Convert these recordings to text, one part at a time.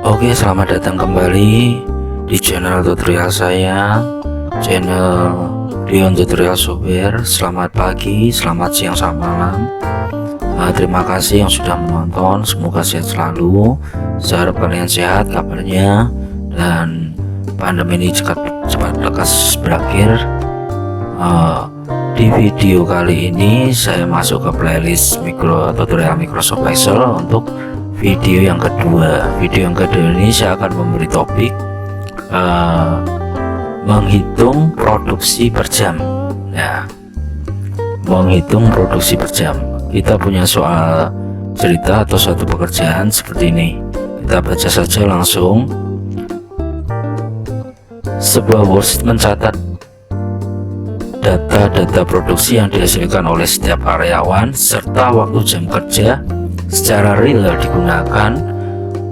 Oke, selamat datang kembali di channel tutorial saya, channel Dion Tutorial Software. Selamat pagi, selamat siang, selamat malam. Terima kasih yang sudah menonton. Semoga sehat selalu. Saya harap kalian sehat kabarnya dan pandemi ini cepat lekas berakhir. Di video kali ini saya masuk ke playlist tutorial Microsoft Excel untuk video yang kedua. Video yang kedua ini saya akan memberi topik menghitung produksi per jam. Ya, menghitung produksi per jam. Kita punya soal cerita atau suatu pekerjaan seperti ini. Kita baca saja langsung. Sebuah worksheet mencatat data-data produksi yang dihasilkan oleh setiap karyawan serta waktu jam kerja secara real digunakan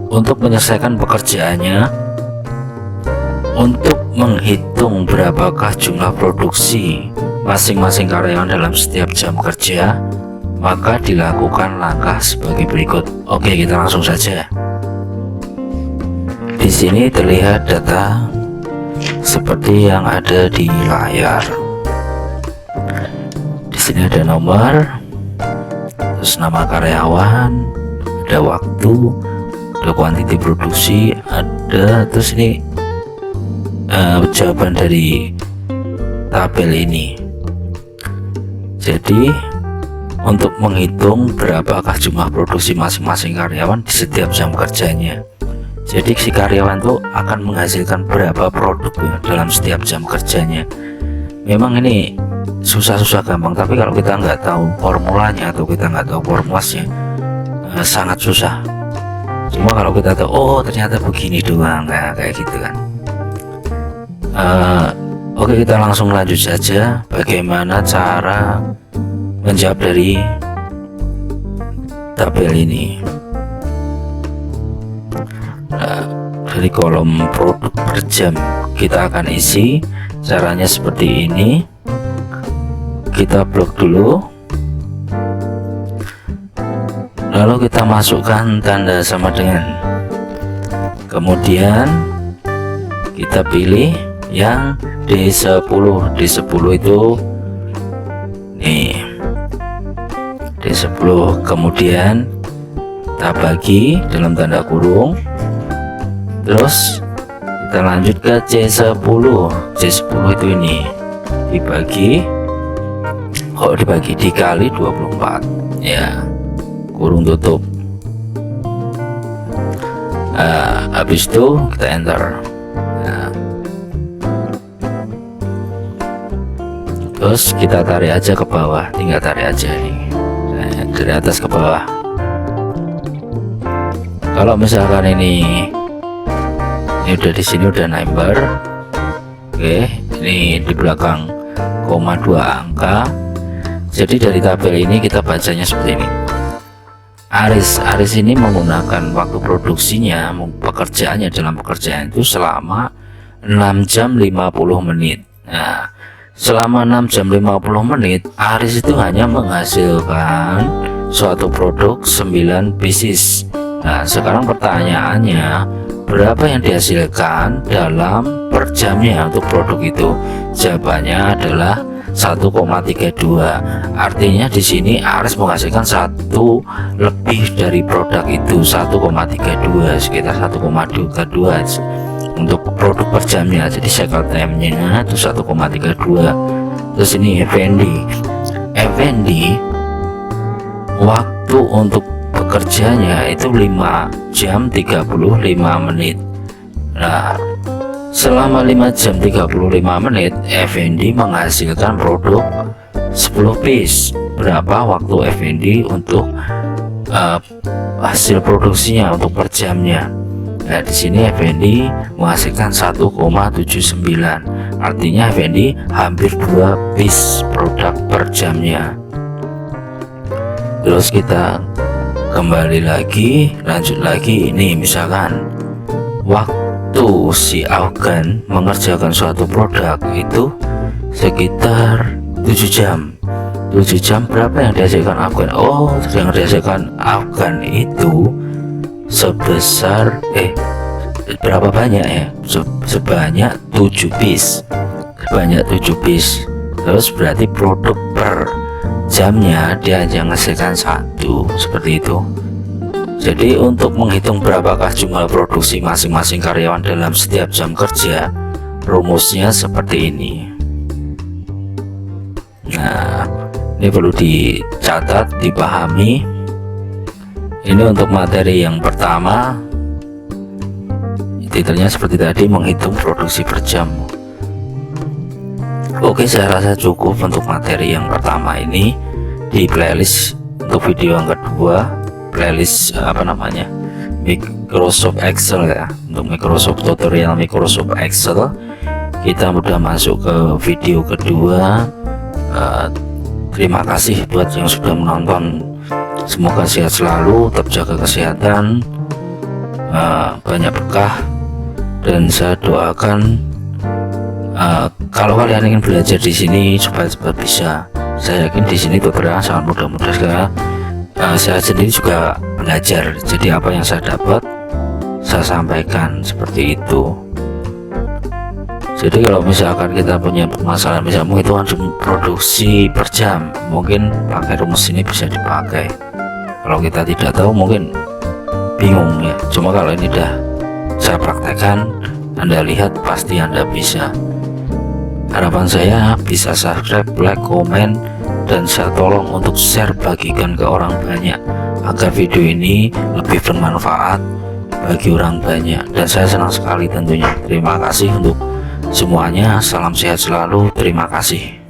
untuk menyelesaikan pekerjaannya. Untuk menghitung berapakah jumlah produksi masing-masing karyawan dalam setiap jam kerja, maka dilakukan langkah sebagai berikut. Oke, kita langsung saja. Di sini terlihat data seperti yang ada di layar. Di sini ada nomor, terus nama karyawan, ada waktu, ada kuantiti produksi, ada terus ini jawaban dari tabel ini. Jadi untuk menghitung berapakah jumlah produksi masing-masing karyawan di setiap jam kerjanya. Jadi si karyawan itu akan menghasilkan berapa produk dalam setiap jam kerjanya. Memang ini susah-susah gampang, tapi kalau kita nggak tahu formulanya atau kita nggak tahu formulasnya sangat susah. Cuma kalau kita tahu, oh ternyata begini doang, nah, kayak gitu kan. Oke, kita langsung lanjut saja. Bagaimana cara menjawab dari tabel ini? Dari kolom produk per jam kita akan isi. Caranya seperti ini. Kita blok dulu, lalu kita masukkan tanda sama dengan, kemudian kita pilih yang D10. D10 itu nih, D10, kemudian kita bagi dalam tanda kurung, terus kita lanjut ke C10. C10 itu ini dibagi, dibagi dikali 24 ya, kurung tutup. Habis itu kita enter. Terus kita tarik aja ke bawah, tinggal tarik aja nih, dari atas ke bawah. Kalau misalkan ini udah di sini udah number, oke, ini di belakang koma 2 angka. Jadi dari tabel ini kita bacanya seperti ini. Aris ini menggunakan waktu produksinya, pekerjaannya dalam pekerjaan itu selama 6 jam 50 menit. Nah, selama 6 jam 50 menit Aris itu hanya menghasilkan suatu produk 9 pieces. Nah, sekarang pertanyaannya, berapa yang dihasilkan dalam per jamnya untuk produk itu? Jawabannya adalah 1,32. Artinya di sini Aris menghasilkan satu lebih dari produk itu, 1,32, sekitar 1,32 untuk produk per jamnya. Jadi cycle time-nya itu 1,32. Terus ini Effendi waktu untuk bekerjanya itu 5 jam 35 menit. Nah, selama 5 jam 35 menit Effendi menghasilkan produk 10 piece. Berapa waktu Effendi untuk hasil produksinya untuk per jamnya? Nah, di sini Effendi menghasilkan 1,79. Artinya Effendi hampir 2 piece produk per jamnya. Terus kita kembali lagi, lanjut lagi. Ini misalkan waktu si Afgan mengerjakan suatu produk itu sekitar 7 jam. 7 jam berapa yang dihasilkan Afgan? Oh, yang dihasilkan Afgan itu sebesar berapa banyak ya, sebanyak 7 piece, terus berarti produk per jamnya dia hanya menghasilkan 1, seperti itu. Jadi untuk menghitung berapakah jumlah produksi masing-masing karyawan dalam setiap jam kerja, rumusnya seperti ini. Nah, ini perlu dicatat, dipahami. Ini untuk materi yang pertama, titelnya seperti tadi, menghitung produksi per jam. Oke, saya rasa cukup untuk materi yang pertama ini. Di playlist untuk video yang kedua, playlist Microsoft Excel ya, untuk Microsoft tutorial Microsoft Excel, kita udah masuk ke video kedua. Terima kasih buat yang sudah menonton, semoga sehat selalu, tetap jaga kesehatan, banyak berkah, dan saya doakan kalau kalian ingin belajar di sini supaya cepat bisa. Saya yakin di sini tutorial sangat mudah-mudah, karena saya sendiri juga belajar, jadi apa yang saya dapat saya sampaikan seperti itu. Jadi kalau misalkan kita punya permasalahan, misalnya menghitung produksi per jam, mungkin pakai rumus ini bisa dipakai. Kalau kita tidak tahu mungkin bingung ya, cuma kalau ini udah saya praktekkan, Anda lihat pasti Anda bisa. Harapan saya bisa subscribe, like, komen, dan saya tolong untuk share, bagikan ke orang banyak agar video ini lebih bermanfaat bagi orang banyak, dan saya senang sekali tentunya. Terima kasih untuk semuanya, salam sehat selalu, terima kasih.